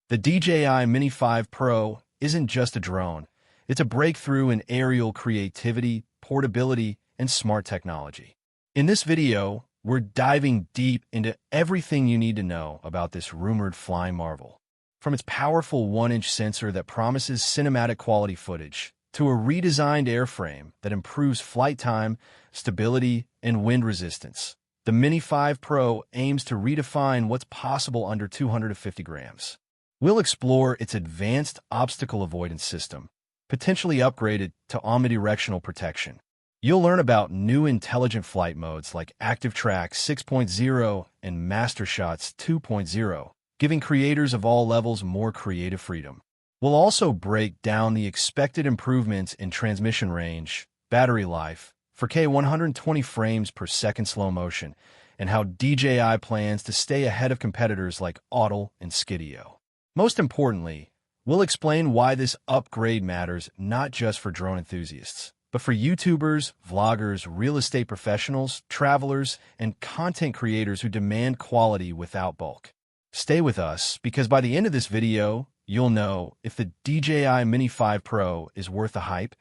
The DJI Mini 5 Pro isn't just a drone. It's a breakthrough in aerial creativity, portability, and smart technology. In this video, we're diving deep into everything you need to know about this rumored flying marvel. From its powerful 1-inch sensor that promises cinematic quality footage, to a redesigned airframe that improves flight time, stability, and wind resistance, the Mini 5 Pro aims to redefine what's possible under 250 grams. We'll explore its advanced obstacle avoidance system, potentially upgraded to omnidirectional protection. You'll learn about new intelligent flight modes like ActiveTrack 6.0 and MasterShots 2.0, giving creators of all levels more creative freedom. We'll also break down the expected improvements in transmission range, battery life, 4K 120 frames per second slow motion, and how DJI plans to stay ahead of competitors like Autel and Skidio. Most importantly, we'll explain why this upgrade matters not just for drone enthusiasts, but for YouTubers, vloggers, real estate professionals, travelers, and content creators who demand quality without bulk. Stay with us, because by the end of this video, you'll know if the DJI Mini 5 Pro is worth the hype,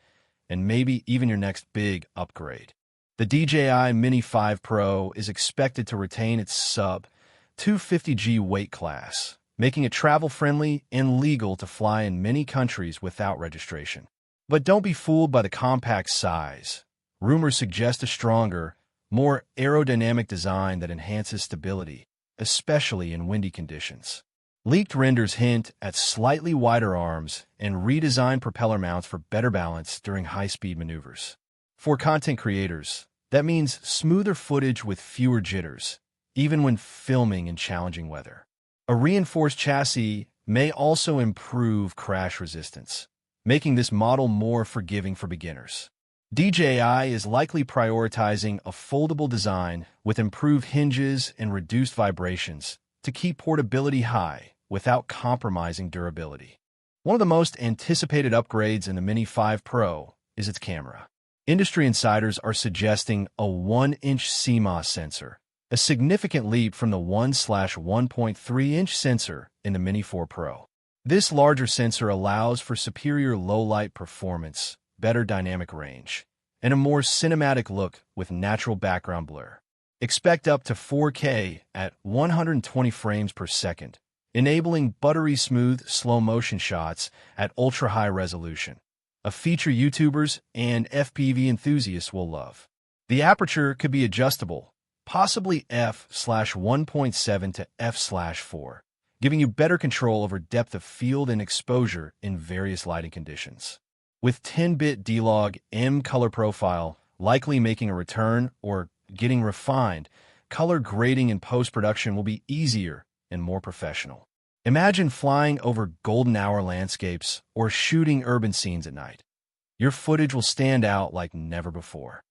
and maybe even your next big upgrade. The DJI Mini 5 Pro is expected to retain its sub-250G weight class, making it travel-friendly and legal to fly in many countries without registration. But don't be fooled by the compact size. Rumors suggest a stronger, more aerodynamic design that enhances stability, especially in windy conditions. Leaked renders hint at slightly wider arms and redesigned propeller mounts for better balance during high-speed maneuvers. For content creators, that means smoother footage with fewer jitters, even when filming in challenging weather. A reinforced chassis may also improve crash resistance, making this model more forgiving for beginners. DJI is likely prioritizing a foldable design with improved hinges and reduced vibrations to keep portability high without compromising durability. One of the most anticipated upgrades in the Mini 5 Pro is its camera. Industry insiders are suggesting a 1-inch CMOS sensor, a significant leap from the 1/1.3-inch sensor in the Mini 4 Pro. This larger sensor allows for superior low-light performance, better dynamic range, and a more cinematic look with natural background blur. Expect up to 4K at 120 frames per second, enabling buttery smooth slow-motion shots at ultra-high resolution, a feature YouTubers and FPV enthusiasts will love. The aperture could be adjustable, possibly f/1.7 to f/4, giving you better control over depth of field and exposure in various lighting conditions. With 10-bit D-Log M color profile likely making a return or getting refined, color grading in post-production will be easier and more professional. Imagine flying over golden hour landscapes or shooting urban scenes at night. Your footage will stand out like never before.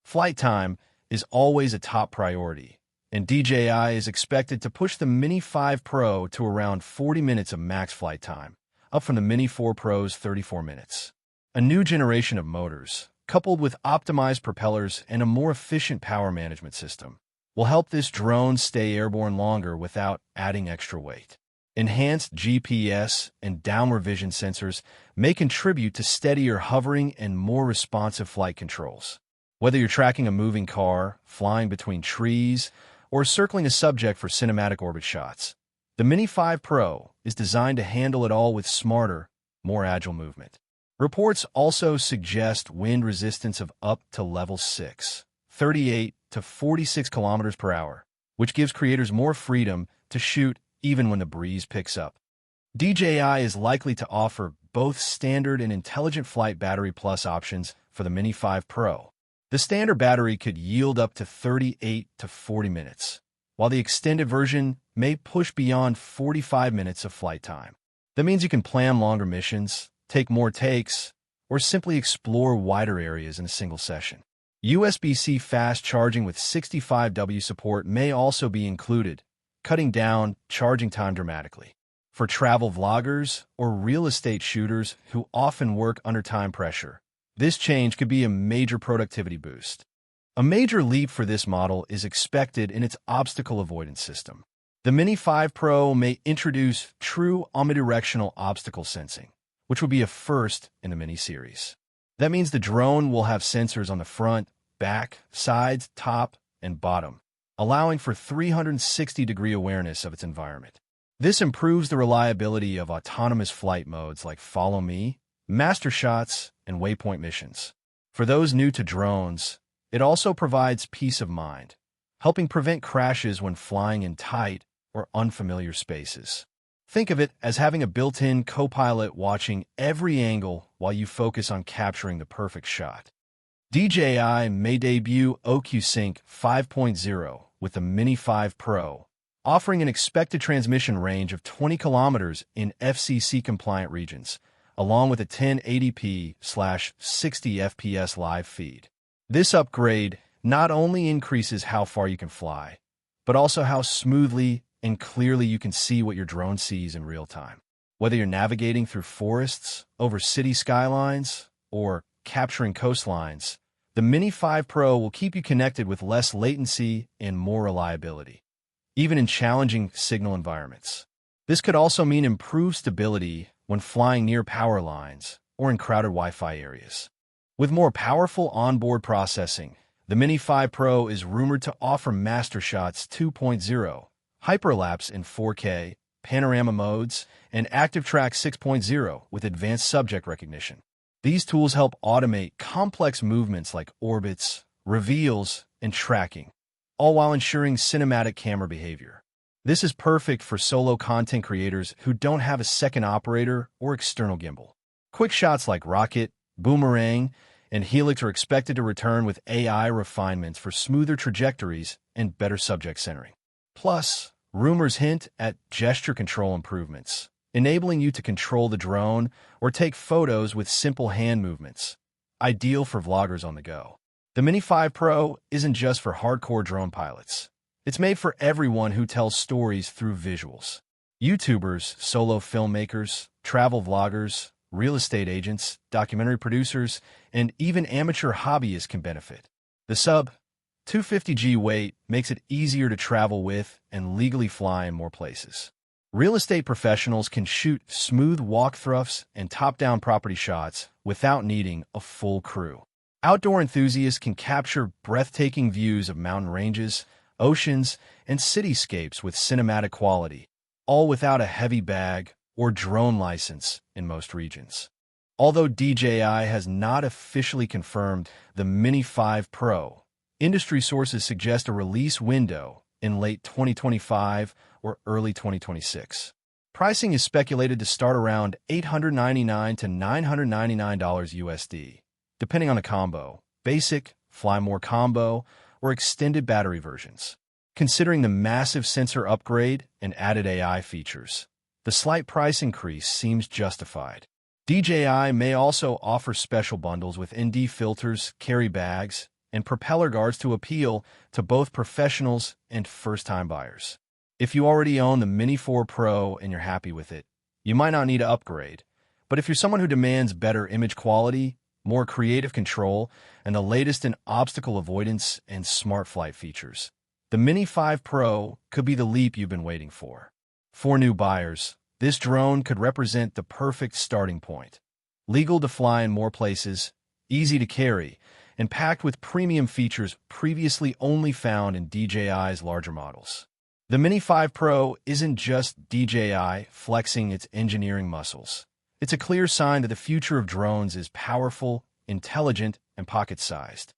Flight time is always a top priority, and DJI is expected to push the Mini 5 Pro to around 40 minutes of max flight time, up from the Mini 4 Pro's 34 minutes. A new generation of motors, coupled with optimized propellers and a more efficient power management system, will help this drone stay airborne longer without adding extra weight. Enhanced GPS and downward vision sensors may contribute to steadier hovering and more responsive flight controls. Whether you're tracking a moving car, flying between trees, or circling a subject for cinematic orbit shots, the Mini 5 Pro is designed to handle it all with smarter, more agile movement. Reports also suggest wind resistance of up to level 6, 38 to 46 kilometers per hour, which gives creators more freedom to shoot even when the breeze picks up. DJI is likely to offer both standard and intelligent flight battery plus options for the Mini 5 Pro. The standard battery could yield up to 38 to 40 minutes, while the extended version may push beyond 45 minutes of flight time. That means you can plan longer missions, take more takes, or simply explore wider areas in a single session. USB-C fast charging with 65W support may also be included, cutting down charging time dramatically. For travel vloggers or real estate shooters who often work under time pressure, this change could be a major productivity boost. A major leap for this model is expected in its obstacle avoidance system. The Mini 5 Pro may introduce true omnidirectional obstacle sensing, which will be a first in the Mini series. That means the drone will have sensors on the front, back, sides, top, and bottom, allowing for 360-degree awareness of its environment. This improves the reliability of autonomous flight modes like Follow Me, MasterShots, and Waypoint missions. For those new to drones, it also provides peace of mind, helping prevent crashes when flying in tight or unfamiliar spaces. Think of it as having a built-in co-pilot watching every angle while you focus on capturing the perfect shot. DJI may debut OcuSync 5.0 with the Mini 5 Pro, offering an expected transmission range of 20 kilometers in FCC-compliant regions, along with a 1080p/60 FPS live feed. This upgrade not only increases how far you can fly, but also how smoothly and clearly you can see what your drone sees in real time. Whether you're navigating through forests, over city skylines, or capturing coastlines, the Mini 5 Pro will keep you connected with less latency and more reliability, even in challenging signal environments. This could also mean improved stability when flying near power lines or in crowded Wi-Fi areas. With more powerful onboard processing, the Mini 5 Pro is rumored to offer MasterShots 2.0, hyperlapse in 4K, panorama modes, and ActiveTrack 6.0 with advanced subject recognition. These tools help automate complex movements like orbits, reveals, and tracking, all while ensuring cinematic camera behavior. This is perfect for solo content creators who don't have a second operator or external gimbal. Quick shots like rocket, boomerang, and helix are expected to return with AI refinements for smoother trajectories and better subject centering. Plus, rumors hint at gesture control improvements, enabling you to control the drone or take photos with simple hand movements, ideal for vloggers on the go. The Mini 5 Pro isn't just for hardcore drone pilots. It's made for everyone who tells stories through visuals. YouTubers, solo filmmakers, travel vloggers, real estate agents, documentary producers, and even amateur hobbyists can benefit. The sub-250G weight makes it easier to travel with and legally fly in more places. Real estate professionals can shoot smooth walk-throughs and top-down property shots without needing a full crew. Outdoor enthusiasts can capture breathtaking views of mountain ranges, oceans, and cityscapes with cinematic quality, all without a heavy bag or drone license in most regions. Although DJI has not officially confirmed the Mini 5 Pro, industry sources suggest a release window in late 2025 or early 2026. Pricing is speculated to start around $899 to $999 USD, depending on the combo, basic, fly more combo, or extended battery versions. Considering the massive sensor upgrade and added AI features, the slight price increase seems justified. DJI may also offer special bundles with ND filters, carry bags, and propeller guards to appeal to both professionals and first-time buyers. If you already own the Mini 4 Pro and you're happy with it, you might not need to upgrade. But if you're someone who demands better image quality, more creative control, and the latest in obstacle avoidance and smart flight features, the Mini 5 Pro could be the leap you've been waiting for. For new buyers, this drone could represent the perfect starting point. Legal to fly in more places, easy to carry, and packed with premium features previously only found in DJI's larger models. The Mini 5 Pro isn't just DJI flexing its engineering muscles. It's a clear sign that the future of drones is powerful, intelligent, and pocket-sized.